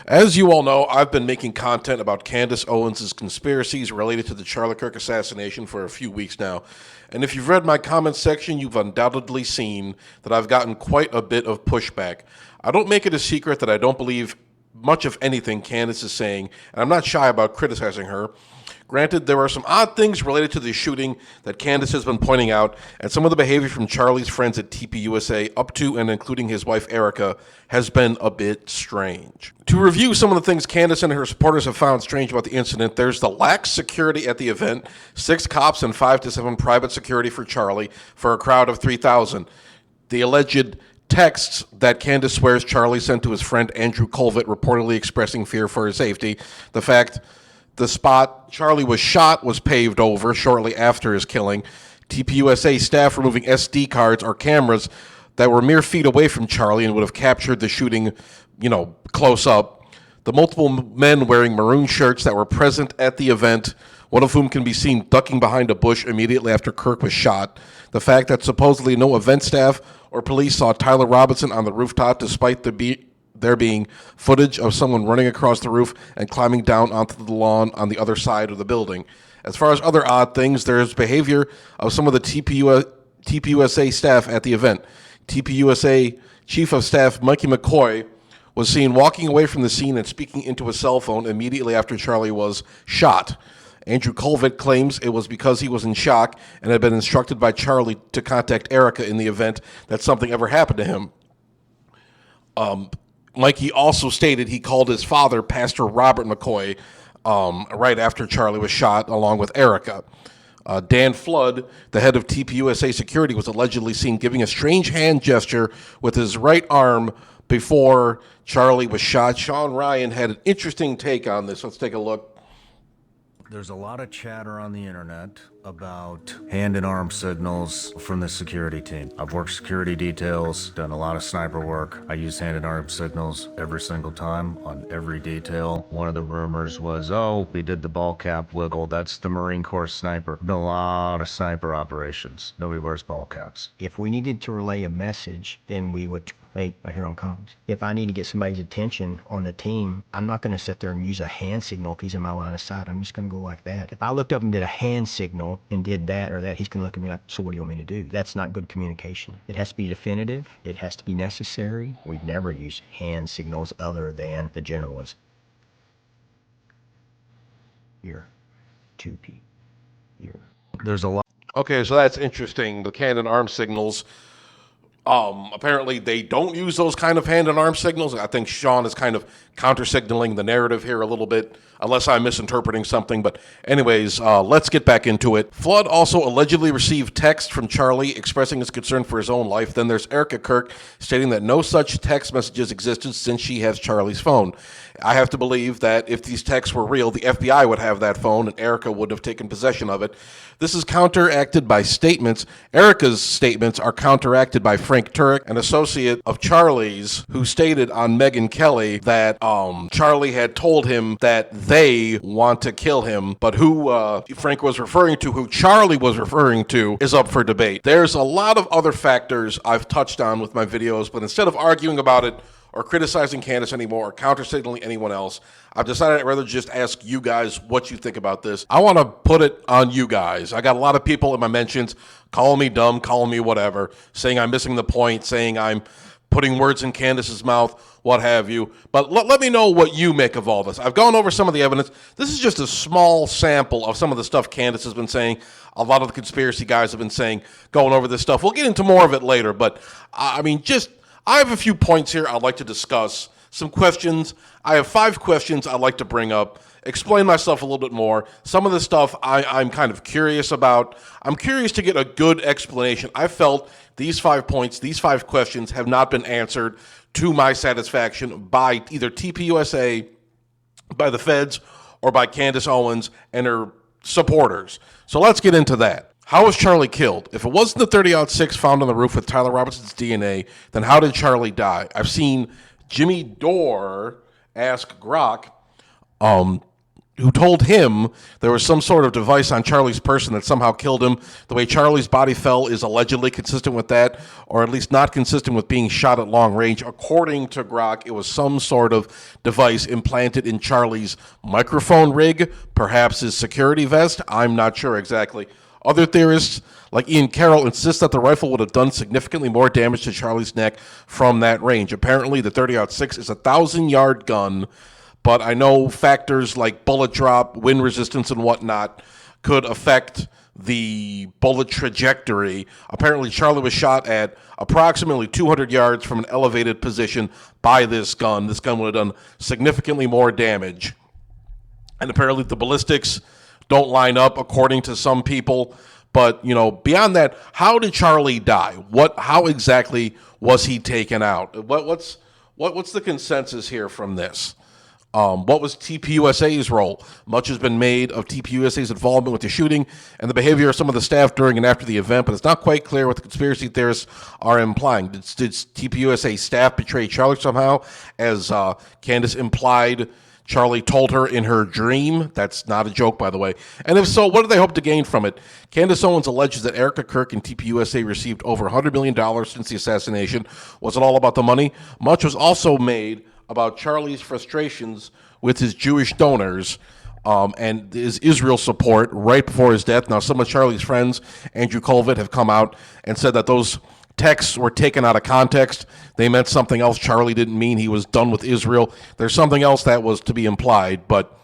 As you all know, I've been making content about Candace Owens' conspiracies related to the Charlie Kirk assassination for a few weeks now. And if you've read my comments section, you've undoubtedly seen that I've gotten quite a bit of pushback. I don't make it a secret that I don't believe much of anything Candace is saying, and I'm not shy about criticizing her. Granted, there are some odd things related to the shooting that Candace has been pointing out, and some of the behavior from Charlie's friends at TPUSA, up to and including his wife Erica, has been a bit strange. To review some of the things Candace and her supporters have found strange about the incident, there's the lax security at the event, 6 cops and 5 to 7 private security for Charlie, for a crowd of 3,000. The alleged texts that Candace swears Charlie sent to his friend Andrew Colvett, reportedly expressing fear for his safety. The fact the spot Charlie was shot was paved over shortly after his killing. TPUSA staff removing SD cards or cameras that were mere feet away from Charlie and would have captured the shooting, close up. The multiple men wearing maroon shirts that were present at the event, one of whom can be seen ducking behind a bush immediately after Kirk was shot. The fact that supposedly no event staff or police saw Tyler Robinson on the rooftop despite there being footage of someone running across the roof and climbing down onto the lawn on the other side of the building. As far as other odd things, there's behavior of some of the TPUSA staff at the event. TPUSA Chief of Staff Mikey McCoy was seen walking away from the scene and speaking into a cell phone immediately after Charlie was shot. Andrew Colvett claims it was because he was in shock and had been instructed by Charlie to contact Erica in the event that something ever happened to him. Mikey also stated he called his father, Pastor Robert McCoy, right after Charlie was shot, along with Erica. Dan Flood, the head of TPUSA Security, was allegedly seen giving a strange hand gesture with his right arm before Charlie was shot. Sean Ryan had an interesting take on this. Let's take a look. There's a lot of chatter on the internet about hand and arm signals from the security team. I've worked security details, done a lot of sniper work. I use hand and arm signals every single time on every detail. One of the rumors was, we did the ball cap wiggle. That's the Marine Corps sniper. Been a lot of sniper operations. Nobody wears ball caps. If we needed to relay a message, then we would right here on comms. If I need to get somebody's attention on the team, I'm not going to sit there and use a hand signal if he's in my line of sight. I'm just going to go like that. If I looked up and did a hand signal and did that or that, he's going to look at me like, so what do you want me to do? That's not good communication. It has to be definitive. It has to be necessary. We've never used hand signals other than the general ones. Here. 2P. Here. There's a lot. Okay, so that's interesting. The hand and arm signals. Apparently they don't use those kind of hand and arm signals. I think Sean is kind of counter-signaling the narrative here a little bit, unless I'm misinterpreting something. But anyways, let's get back into it. Flood also allegedly received text from Charlie expressing his concern for his own life. Then there's Erica Kirk stating that no such text messages existed since she has Charlie's phone. I have to believe that if these texts were real, the FBI would have that phone and Erica would have taken possession of it. This is counteracted by statements. Erica's statements are counteracted by Frank Turek, an associate of Charlie's, who stated on Megyn Kelly that Charlie had told him that they want to kill him, but who Frank was referring to, who Charlie was referring to, is up for debate. There's a lot of other factors I've touched on with my videos, but instead of arguing about it or criticizing Candace anymore or counter-signaling anyone else, I've decided I'd rather just ask you guys what you think about this. I want to put it on you guys. I got a lot of people in my mentions calling me dumb, calling me whatever, saying I'm missing the point, saying I'm putting words in Candace's mouth, what have you. But let me know what you make of all this. I've gone over some of the evidence. This is just a small sample of some of the stuff Candace has been saying. A lot of the conspiracy guys have been saying, going over this stuff. We'll get into more of it later, but I have a few points here I'd like to discuss, some questions. I have 5 questions I'd like to bring up, explain myself a little bit more. Some of the stuff I'm kind of curious about. I'm curious to get a good explanation. I felt these 5 points, these 5 questions have not been answered to my satisfaction by either TPUSA, by the feds, or by Candace Owens and her supporters. So let's get into that. How was Charlie killed? If it wasn't the .30-06 found on the roof with Tyler Robinson's DNA, then how did Charlie die? I've seen Jimmy Dore ask Grok, who told him there was some sort of device on Charlie's person that somehow killed him. The way Charlie's body fell is allegedly consistent with that, or at least not consistent with being shot at long range. According to Grok, it was some sort of device implanted in Charlie's microphone rig, perhaps his security vest. I'm not sure exactly. Other theorists, like Ian Carroll, insist that the rifle would have done significantly more damage to Charlie's neck from that range. Apparently, the 30-06 is a 1,000-yard gun, but I know factors like bullet drop, wind resistance, and whatnot could affect the bullet trajectory. Apparently, Charlie was shot at approximately 200 yards from an elevated position by this gun. This gun would have done significantly more damage. And apparently, the ballistics don't line up according to some people. But, beyond that, how did Charlie die? How exactly was he taken out? What's the consensus here from this? What was TPUSA's role? Much has been made of TPUSA's involvement with the shooting and the behavior of some of the staff during and after the event, but it's not quite clear what the conspiracy theorists are implying. Did TPUSA staff betray Charlie somehow, as Candace implied Charlie told her in her dream? That's not a joke, by the way. And if so, what do they hope to gain from it? Candace Owens alleges that Erica Kirk and TPUSA received over $100 million since the assassination. Was it all about the money? Much was also made about Charlie's frustrations with his Jewish donors and his Israel support right before his death. Now, some of Charlie's friends, Andrew Colvett, have come out and said that those texts were taken out of context. They meant something else. Charlie didn't mean he was done with Israel. There's something else that was to be implied, but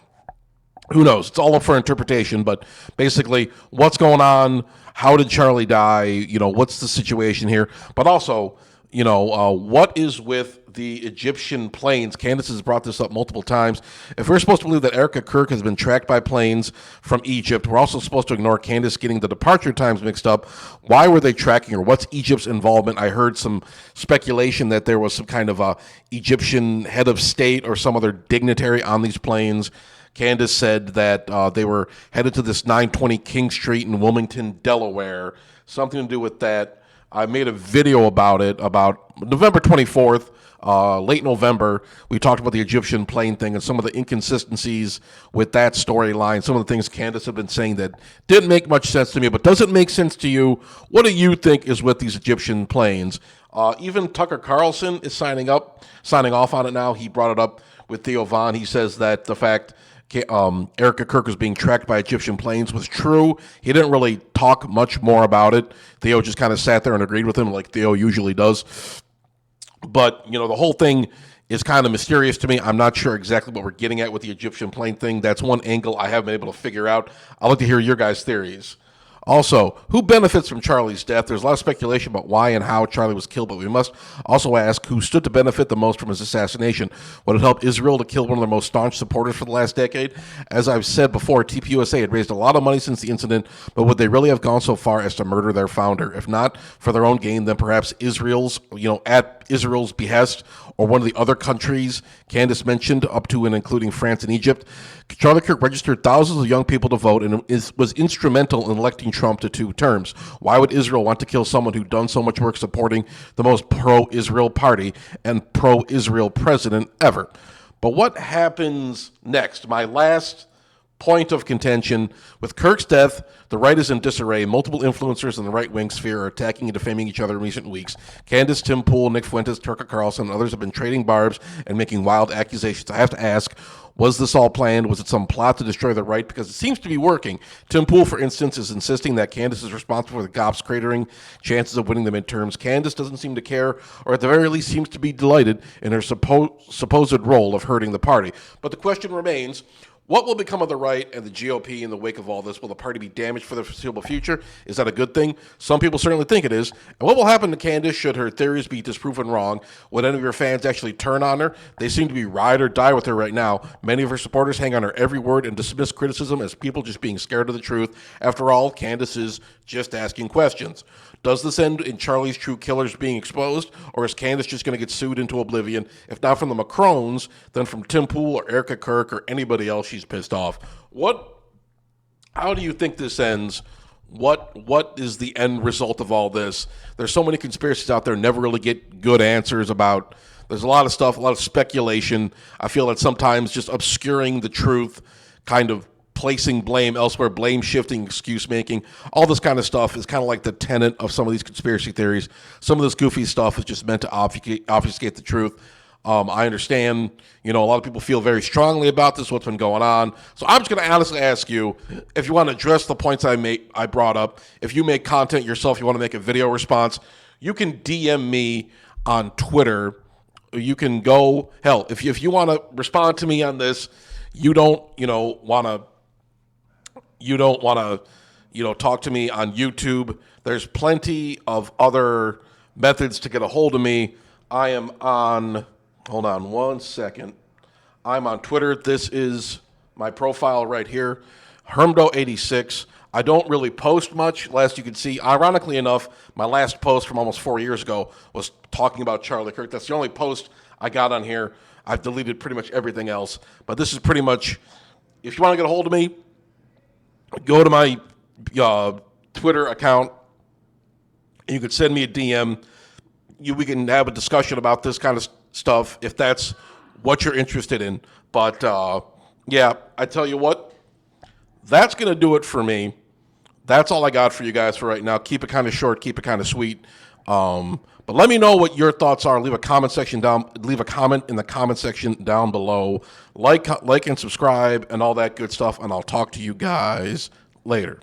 who knows? It's all up for interpretation. But basically, what's going on? How did Charlie die? What's the situation here? But also, what is with the Egyptian planes? Candace has brought this up multiple times. If we're supposed to believe that Erica Kirk has been tracked by planes from Egypt, we're also supposed to ignore Candace getting the departure times mixed up. Why were they tracking her? What's Egypt's involvement? I heard some speculation that there was some kind of a Egyptian head of state or some other dignitary on these planes. Candace said that they were headed to this 920 King Street in Wilmington, Delaware. Something to do with that. I made a video about it about November 24th, late November. We talked about the Egyptian plane thing and some of the inconsistencies with that storyline, some of the things Candace had been saying that didn't make much sense to me. But does it make sense to you? What do you think is with these Egyptian planes? Even Tucker Carlson is signing off on it now. He brought it up with Theo Von. He says that the fact Erica Kirk was being tracked by Egyptian planes was true. He didn't really talk much more about it. Theo just kind of sat there and agreed with him like Theo usually does. But, the whole thing is kind of mysterious to me. I'm not sure exactly what we're getting at with the Egyptian plane thing. That's one angle I haven't been able to figure out. I'd like to hear your guys' theories. Also, who benefits from Charlie's death? There's a lot of speculation about why and how Charlie was killed, but we must also ask who stood to benefit the most from his assassination. Would it help Israel to kill one of their most staunch supporters for the last decade? As I've said before, TPUSA had raised a lot of money since the incident, but would they really have gone so far as to murder their founder? If not for their own gain, then perhaps Israel's, at Israel's behest, or one of the other countries Candace mentioned, up to and including France and Egypt. Charlie Kirk registered thousands of young people to vote and was instrumental in electing Trump to 2 terms. Why would Israel want to kill someone who'd done so much work supporting the most pro-Israel party and pro-Israel president ever? But what happens next? My last point of contention. With Kirk's death, the right is in disarray. Multiple influencers in the right-wing sphere are attacking and defaming each other in recent weeks. Candace, Tim Pool, Nick Fuentes, Tucker Carlson, and others have been trading barbs and making wild accusations. I have to ask, was this all planned? Was it some plot to destroy the right? Because it seems to be working. Tim Pool, for instance, is insisting that Candace is responsible for the cops cratering chances of winning the midterms. Candace doesn't seem to care, or at the very least seems to be delighted in her supposed role of hurting the party. But the question remains, what will become of the right and the GOP in the wake of all this? Will the party be damaged for the foreseeable future? Is that a good thing? Some people certainly think it is. And what will happen to Candace should her theories be disproven wrong? Would any of her fans actually turn on her? They seem to be ride or die with her right now. Many of her supporters hang on her every word and dismiss criticism as people just being scared of the truth. After all, Candace is just asking questions. Does this end in Charlie's true killers being exposed, or is Candace just going to get sued into oblivion? If not from the Macrons, then from Tim Pool or Erica Kirk or anybody else she's pissed off. How do you think this ends? What is the end result of all this? There's so many conspiracies out there, never really get good answers about. There's a lot of stuff, a lot of speculation. I feel that sometimes just obscuring the truth kind of placing blame elsewhere, blame shifting, excuse making, all this kind of stuff is kind of like the tenet of some of these conspiracy theories. Some of this goofy stuff is just meant to obfuscate the truth. I understand, a lot of people feel very strongly about this, what's been going on. So I'm just going to honestly ask you, if you want to address the points I brought up, if you make content yourself, you want to make a video response, you can DM me on Twitter. You can go, hell, if you want to respond to me on this, you don't want to talk to me on YouTube. There's plenty of other methods to get a hold of me. I am on, hold on one second. I'm on Twitter. This is my profile right here, Hermdo86. I don't really post much, last you can see. Ironically enough, my last post from almost 4 years ago was talking about Charlie Kirk. That's the only post I got on here. I've deleted pretty much everything else. But this is pretty much, if you want to get a hold of me, go to my Twitter account. You can send me a DM. We can have a discussion about this kind of stuff if that's what you're interested in. But, yeah, I tell you what, that's going to do it for me. That's all I got for you guys for right now. Keep it kind of short, keep it kind of sweet. But let me know what your thoughts are. Leave a comment in the comment section down below. Like and subscribe and all that good stuff, and I'll talk to you guys later.